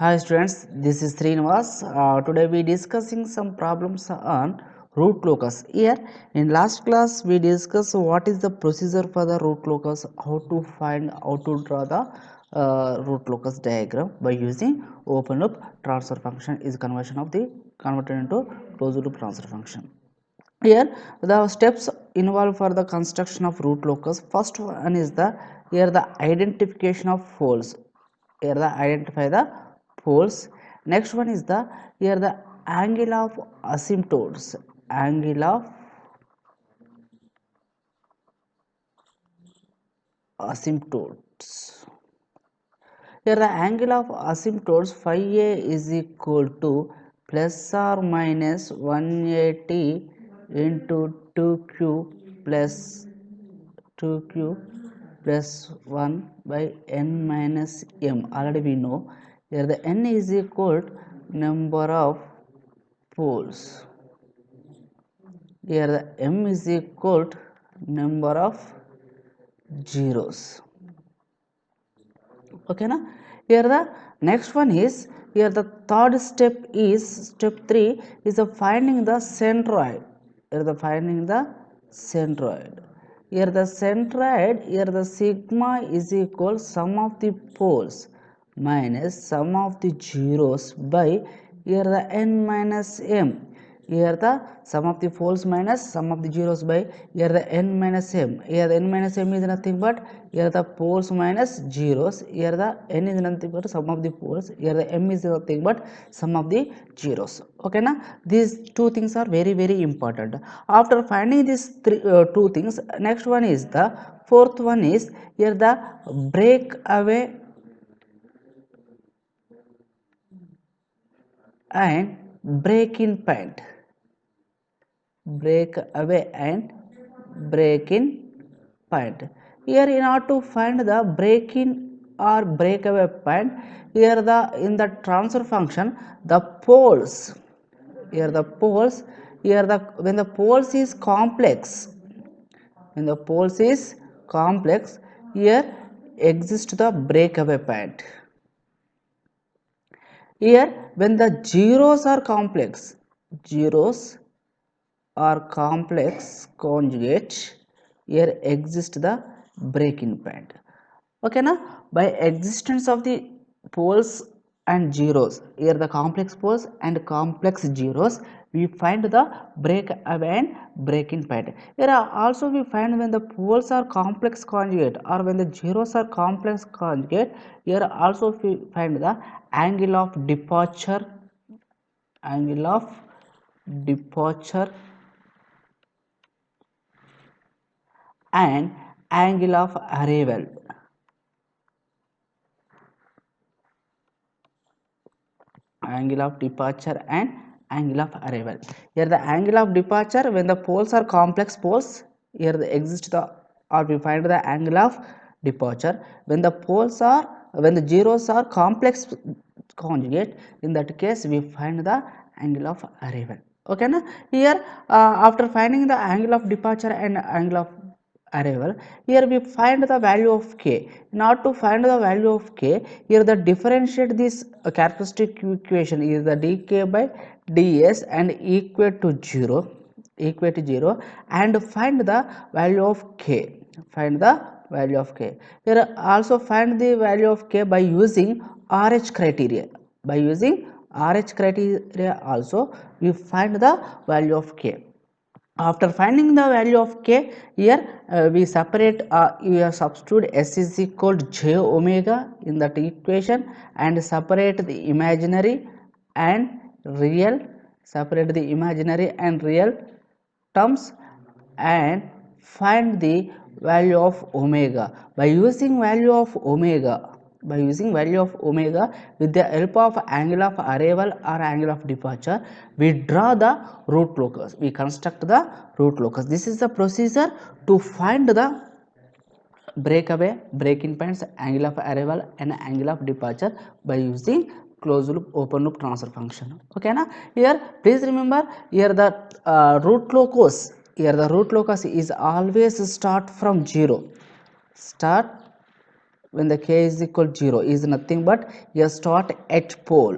Hi students, this is Srinivas. Today we discussing some problems on root locus. Here in last class we discussed what is the procedure for the root locus, how to draw the root locus diagram by using open loop transfer function is conversion of the converted into closed loop transfer function. Here the steps involved for the construction of root locus. First one is the identification of folds. Here the identify the poles. Next one is the angle of asymptotes. Angle of asymptotes. Here the angle of asymptotes phi a is equal to plus or minus 180 into 2q plus 2q plus 1 by n minus m. Already we know here the n is equal to number of poles. Here the m is equal to number of zeros. Okay na? Here the next one is, here the third step is, step 3 is the finding the centroid. Here the finding the centroid. Here the centroid, here the sigma is equal sum of the poles minus sum of the zeros by here the n minus m. Here the sum of the poles minus sum of the zeros by here the n minus m. Here the n minus m is nothing but here the poles minus zeros. Here the n is nothing but sum of the poles. Here the m is nothing but sum of the zeros. Okay na? These two things are very important. After finding these two things, next one is the fourth one is here the breakaway and break in point. Break away and break in point. Here in order to find the break in or breakaway point, here the in the transfer function the poles, here the poles, here the when the poles is complex, when the poles is complex, here exists the breakaway point. Here when the zeros are complex, zeros or complex conjugate, here exist the breaking point. Okay na? By existence of the poles and zeros, here the complex poles and complex zeros, we find the break away and breaking point. Here also we find when the poles are complex conjugate or when the zeros are complex conjugate, here also we find the angle of departure, angle of departure and angle of arrival. Angle of departure and angle of arrival. Here the angle of departure when the poles are complex poles, here the exist the or we find the angle of departure. When the poles are, when the zeros are complex conjugate, in that case we find the angle of arrival. Okay na? Here after finding the angle of departure and angle of arrival, here we find the value of k. In order to find the value of k, here the differentiate this characteristic equation is the dk by ds and equate to 0, equate to 0, and find the value of k, find the value of k. Here also find the value of k by using RH criteria. By using RH criteria also we find the value of k. After finding the value of k, here we separate, we substitute s is equal to j omega in that equation and separate the imaginary and real, separate the imaginary and real terms and find the value of omega. By using value of omega, by using value of omega with the help of angle of arrival or angle of departure, we draw the root locus, we construct the root locus. This is the procedure to find the breakaway, break-in points, angle of arrival and angle of departure by using closed loop open loop transfer function. Okay na? Here please remember, here the root locus, here the root locus is always start from 0, start when the k is equal to 0 is nothing but a start at pole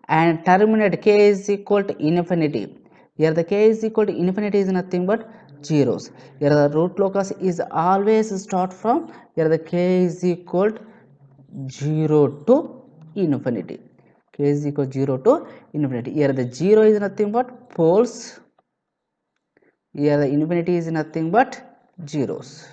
and terminate k is equal to infinity. Here the k is equal to infinity is nothing but zeros. Here the root locus is always start from here the k is equal to 0 to infinity. K is equal to 0 to infinity. Here the 0 is nothing but poles. Here the infinity is nothing but zeros.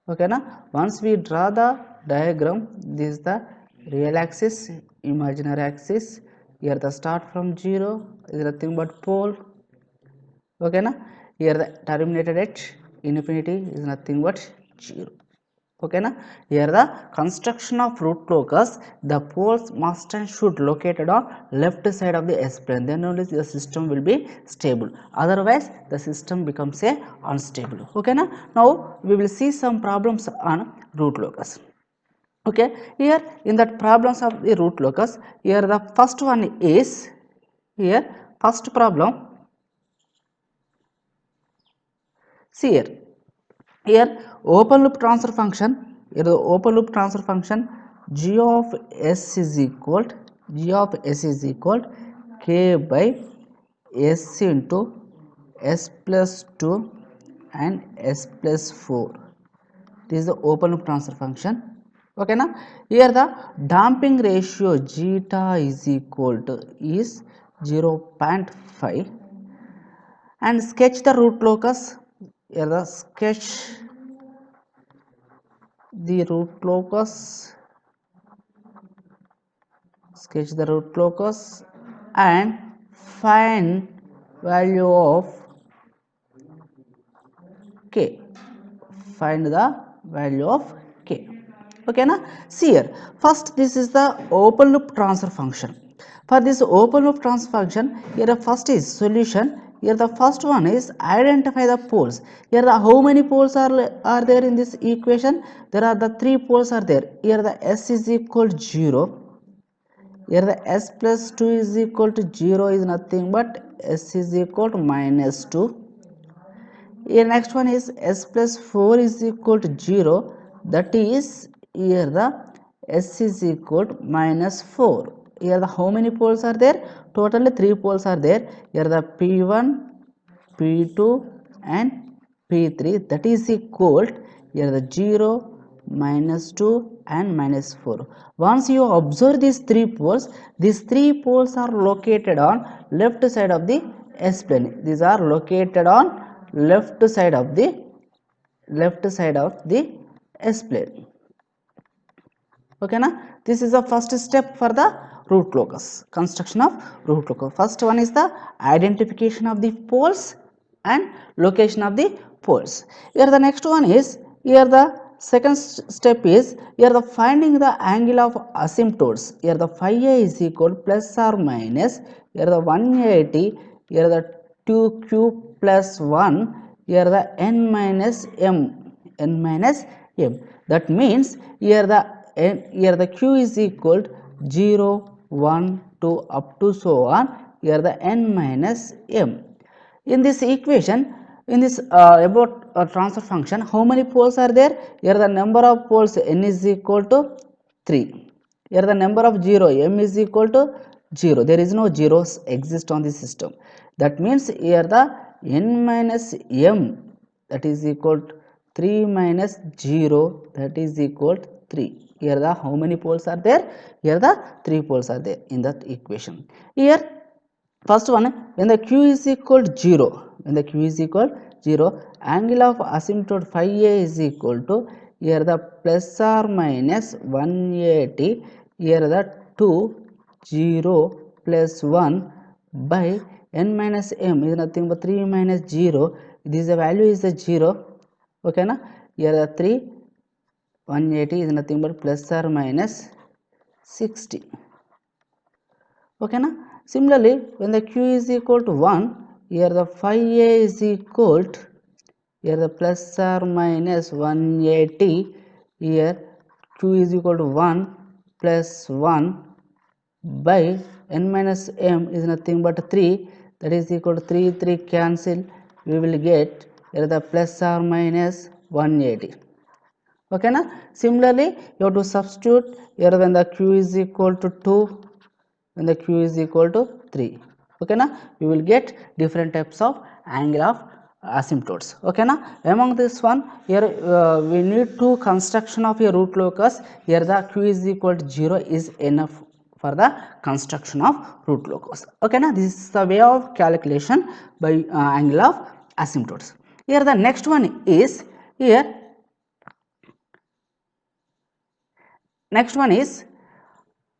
Okay na? Once we draw the diagram, this is the real axis, imaginary axis. Here the start from 0 is nothing but pole. Okay na? Here the terminated at infinity is nothing but 0. Okay na? Here the construction of root locus, the poles must and should located on left side of the S plane, then only the system will be stable, otherwise the system becomes a unstable. Okay na? Now we will see some problems on root locus. Okay, here in that problems of the root locus, here the first one is, here first problem, see here open loop transfer function, here the open loop transfer function g of s is equal k by s into s plus 2 and s plus 4. This is the open loop transfer function. Okay na? Here the damping ratio zeta is equal to is 0.5 and sketch the root locus. Here the sketch the root locus, and find value of k, find the value of k. Okay na? See here, first this is the open loop transfer function. For this open loop transfer function, here the first is solution. Here the first one is identify the poles. Here the how many poles are there in this equation? There are the 3 poles are there. Here the s is equal to 0. Here the s plus 2 is equal to 0 is nothing but s is equal to minus 2. Here next one is s plus 4 is equal to 0, that is here the s is equal to minus 4. Here the how many poles are there? Totally 3 poles are there. Here the p1, p2 and p3, that is equal to here the 0, minus 2 and minus 4. Once you observe these 3 poles are located on left side of the S plane. These are located on left side of the S plane. Okay na? This is the first step for the root locus, construction of root locus. First one is the identification of the poles and location of the poles. Here the next one is, here the second step is, here the finding the angle of asymptotes. Here the phi a is equal plus or minus, here the 180, here the 2q plus 1, here the n minus m, that means here the q is equal to 0, 1, 2 up to so on, here the n minus m. In this equation, in this about transfer function, how many poles are there? Here the number of poles n is equal to 3. Here the number of 0 m is equal to 0. There is no zeros exist on the system. That means here the n minus m, that is equal to 3 minus 0, that is equal to 3. Here the how many poles are there? Here the 3 poles are there in that equation. Here first one, when the q is equal to 0, angle of asymptote phi a is equal to, here the plus or minus 180, here the 2, 0 plus 1 by n minus m is nothing but 3 minus 0. This the value is the 0. Okay na? Here the 3, 180 is nothing but plus or minus 60. Okay na? Similarly, when the q is equal to 1, here the phi a is equal to, here the plus or minus 180, here q is equal to 1 plus 1 by n minus m is nothing but 3, that is equal to 3, 3 cancel, we will get here the plus or minus 180. Okay na. Similarly, you have to substitute here when the q is equal to 2, when the q is equal to 3. Okay na, you will get different types of angle of asymptotes. Okay na. Among this one, here we need to construction of a root locus. Here the q is equal to 0 is enough for the construction of root locus. Okay na. This is the way of calculation by angle of asymptotes. Here the next one is here. Next one is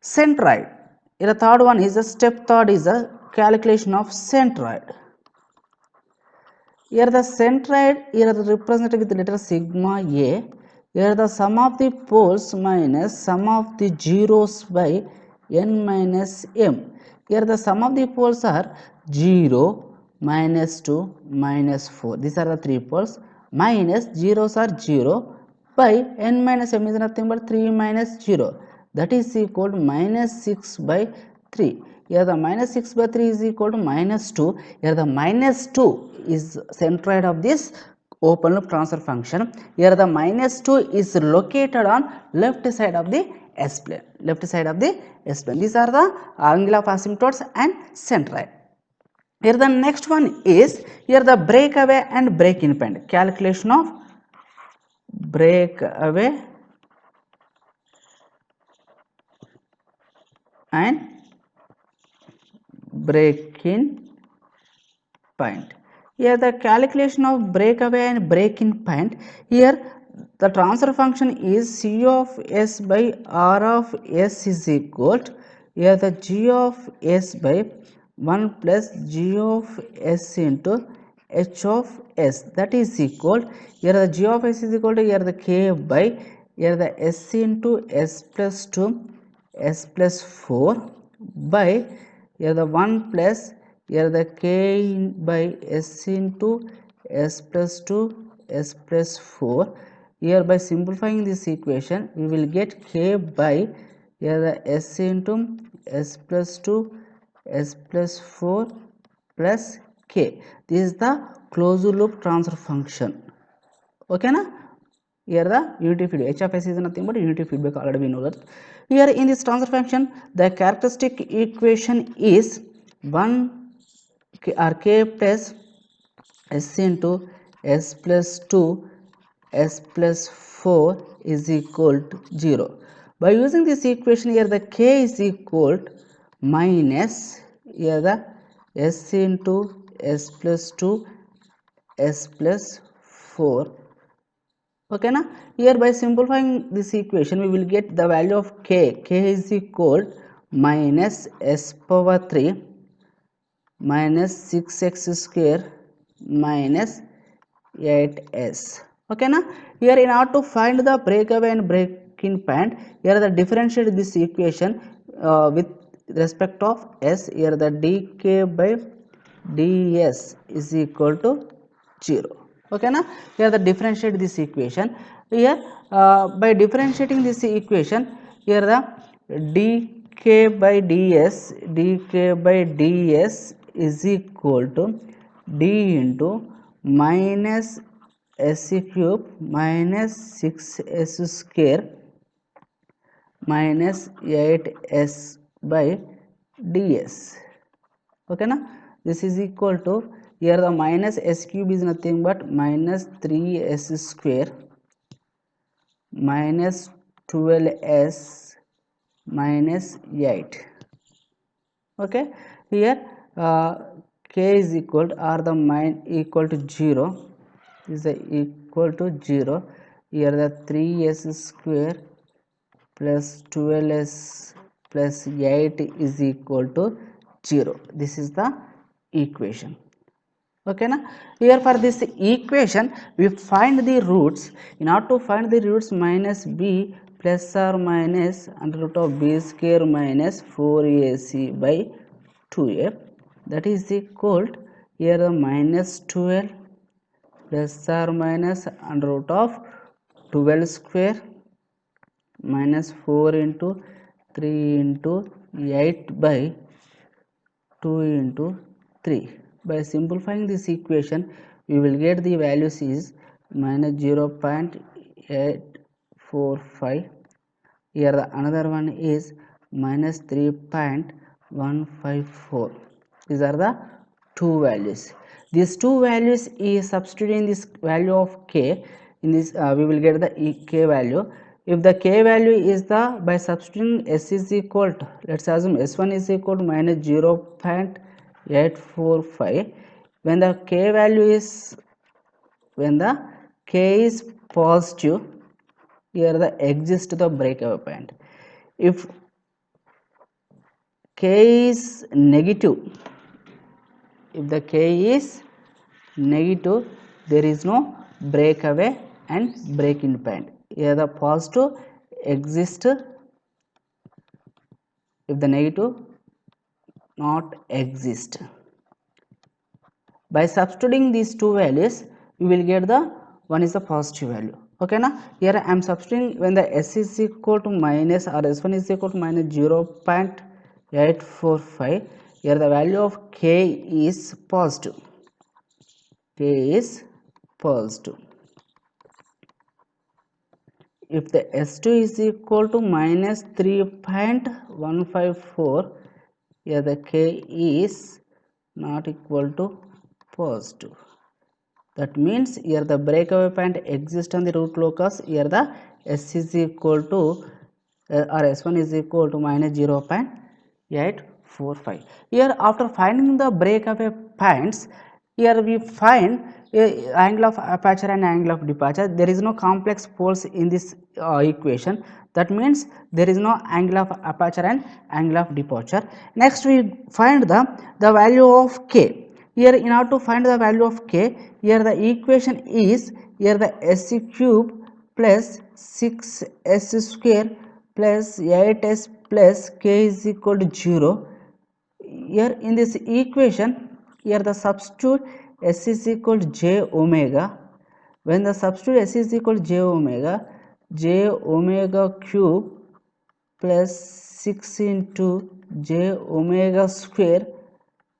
centroid. Here the third one is the step third is the calculation of centroid. Here the centroid here is represented with the letter sigma a. Here the sum of the poles minus sum of the zeros by n minus m. Here the sum of the poles are 0, minus 2, minus 4. These are the three poles. Minus zeros are 0 by n minus m is nothing but 3 minus 0. That is equal to minus 6 by 3. Here the minus 6 by 3 is equal to minus 2. Here the minus 2 is centroid of this open loop transfer function. Here the minus 2 is located on left side of the S plane. Left side of the S plane. These are the angle of asymptotes and centroid. Here the next one is here the breakaway and break in point. Calculation of breakaway and break in point. Here the calculation of breakaway and break in point. Here the transfer function is C of S by R of S is equal to here the G of S by 1 plus G of S into H of S, that is equal. Here the G of S is equal to here the K by here the S into S plus 2 S plus 4 by here the 1 plus here the k by s into s plus 2 s plus 4. Here by simplifying this equation we will get k by here the s into s plus 2 s plus 4 plus k. This is the closed loop transfer function. Okay na. Here the unity feedback, h of s is nothing but unity feedback, already we know that. Here in this transfer function the characteristic equation is 1 or k plus s into s plus 2 s plus 4 is equal to 0. By using this equation here the k is equal to minus here the s into s plus 2 s plus 4. Okay na. Here by simplifying this equation we will get the value of k is equal minus s power 3 minus 6x square minus 8s. Okay na. Here in order to find the breakaway and breaking point, here the differentiate this equation with respect of s. Here the dk by ds is equal to 0. Okay na. Here the differentiate this equation. Here by differentiating this equation, here the dk by ds is equal to d into minus s cube minus 6s square minus 8s by ds. Okay na. This is equal to here the minus s cube is nothing but minus 3s square minus 12s minus 8. Okay. Here k is equal to or the equal to 0 is the equal to 0. Here the 3s square plus 12s plus 8 is equal to 0. This is the equation. Okay na. Here for this equation we find the roots. In order to find the roots, minus b plus or minus under root of b square minus 4ac by 2a, that is equal to here the minus 12 plus or minus under root of 12 square minus 4 into 3 into 8 by 2 into 3. By simplifying this equation we will get the values is minus 0.8 845. Here the another one is minus 3.154. These are the two values. These two values is substituting this value of k in this, we will get the k value. If the k value is the, by substituting s is equal to, let's assume s1 is equal to minus 0.845. When the k value is, when the k is positive, here the exists the breakaway point. If k is negative, if the k is negative, there is no breakaway and break-in point. Here the positive exists, if the negative not exist. By substituting these two values, you will get the, one is the positive value. Okay na? Here I am substituting when the s is equal to minus, or s1 is equal to minus 0.845. Here the value of k is positive. K is positive. If the s2 is equal to minus 3.154, here the k is not equal to positive. That means here the breakaway point exists on the root locus. Here the s is equal to or s1 is equal to minus 0.845. Here after finding the breakaway points, here we find angle of aperture and angle of departure. There is no complex poles in this equation. That means there is no angle of aperture and angle of departure. Next we find the value of k. Here in order to find the value of k, here the equation is, here the s cube plus 6s square plus 8s plus k is equal to 0. Here in this equation, here the substitute s is equal to j omega. When the substitute s is equal to j omega cube plus 6 into j omega square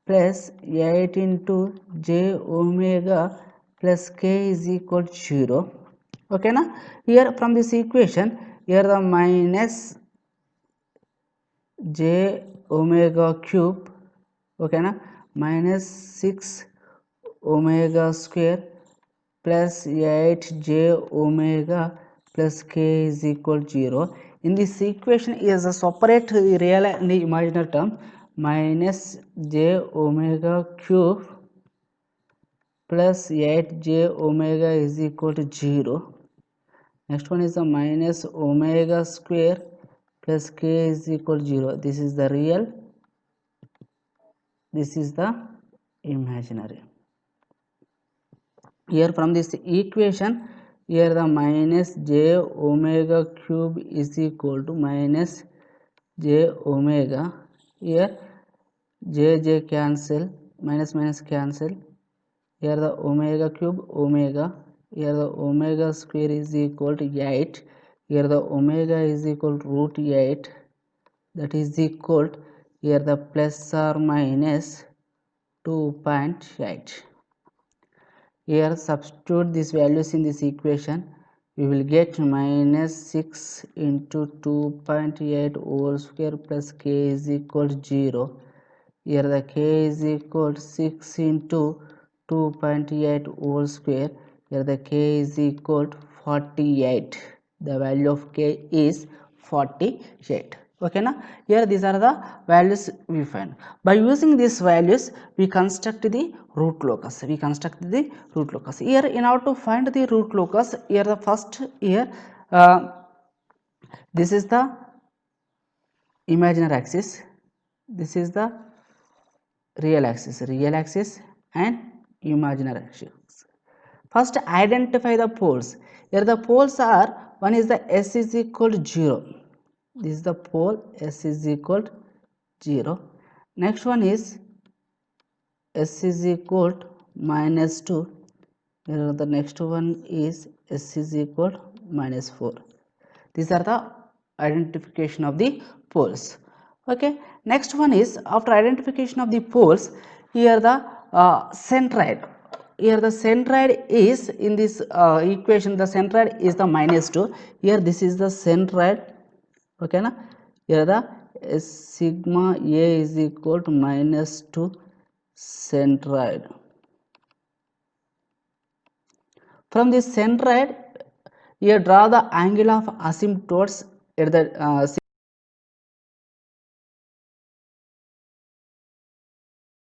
plus 8 into j omega plus k is equal to 0. Okay na? Here from this equation, here the minus j omega cube, okay na, minus 6 omega square plus 8 j omega plus k is equal to 0. In this equation is a separate real and imaginary term, minus j omega cube plus 8 j omega is equal to 0. Next one is the minus omega square plus k is equal to 0. This is the real, this is the imaginary. Here from this equation, here the minus j omega cube is equal to minus j omega. Here j cancel, minus minus cancel. Here the omega cube omega. Here the omega square is equal to 8. Here the omega is equal to root 8. That is equal to, here the plus or minus 2.8. Here substitute these values in this equation. We will get minus 6 into 2.8 whole square plus k is equal to 0. Here the k is equal to 6 into 2.8 whole square. Here the k is equal to 48. The value of k is 48. Okay na? Here these are the values we find. By using these values, we construct the root locus. We construct the root locus. Here in order to find the root locus, here the first, here this is the imaginary axis, this is the real axis and imaginary axis. First identify the poles. Here the poles are, one is the s is equal to 0. This is the pole, s is equal to 0. Next one is s is equal to minus 2. Here the next one is s is equal to minus 4. These are the identification of the poles. Okay, next one is, after identification of the poles, here the centroid. here the centroid is in this equation, the centroid is the -2. Here this is the centroid, okay na. Here the sigma a is equal to -2 centroid. From this centroid, here draw the angle of asymptotes at the